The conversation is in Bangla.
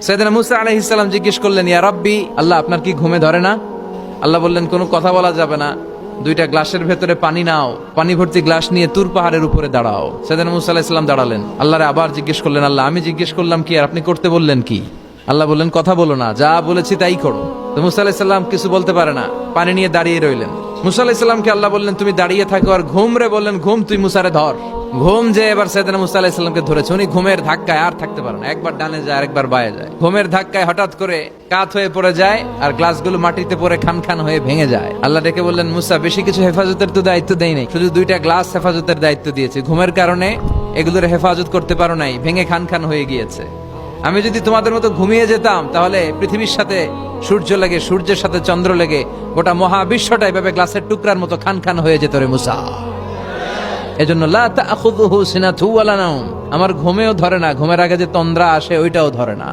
সাইয়েদনা মুসা আলাইহিস সালাম জিজ্ঞেস করলেন, ইয়া রাব্বি, আল্লাহ আপনার কি ঘুমে ধরে না? আল্লাহ বললেন, কোনো কথা বলা যাবে না, দুইটা গ্লাসের ভেতরে পানি নাও, পানি ভর্তি গ্লাস নিয়ে তুর পাহাড়ের উপরে দাঁড়াও। সাইয়েদনা মুসা আলাইহিস সালাম দাঁড়ালেন। আল্লাহরে আবার জিজ্ঞেস করলেন, আল্লাহ আমি জিজ্ঞেস করলাম কি আর আপনি করতে বললেন কি? আল্লাহ বললেন, কথা বলো না, যা বলেছি তাই করো। তো মুসা আলাইহিস সালাম কিছু বলতে পারে না, পানি নিয়ে দাঁড়িয়ে রইলেন। মুসা আলাইহিস সালামকে আল্লাহ বললেন, তুমি দাঁড়িয়ে থাকো আর ঘুম রে, বললেন ঘুম তুই মুসারে ধর। ঘুম যে এবার সাইয়েদনা মুসা আলাইহিস সালামকে ধরেছে। উনি ঘুমের ধাক্কায় আর থাকতে পারেন না, একবার ডানে যায় আরেকবার বায়ে যায়। ঘুমের ধাক্কায় হঠাৎ করে কাত হয়ে পড়ে যায় আর গ্লাসগুলো মাটিতে পড়ে খান খান হয়ে ভেঙে যায়। আল্লাহ ডেকে বললেন, মুসা বেশি কিছু হেফাজতের তো দায়িত্ব দেই নাই, শুধু দুইটা গ্লাস হেফাজতের দায়িত্ব দিয়েছে। ঘুমের কারণে এগুলোর হেফাজত করতে পারো নাই, ভেঙে খান খান হয়ে গিয়েছে। আমি যদি তোমাদের মতো ঘুমিয়ে যেতাম তাহলে পৃথিবীর সাথে সূর্য লেগে, সূর্যের সাথে চন্দ্র লেগে গোটা মহাবিশ্বটা এভাবে গ্লাসের টুকরার মতো খান খান হয়ে যেত রে মুসা। এজন্য লা তাখুযুহু সিনাতু ওয়ালা নাওম, আমার ঘুমেও ধরে না, ঘুমের আগে যে তন্দ্রা আসে ওইটাও ধরে না।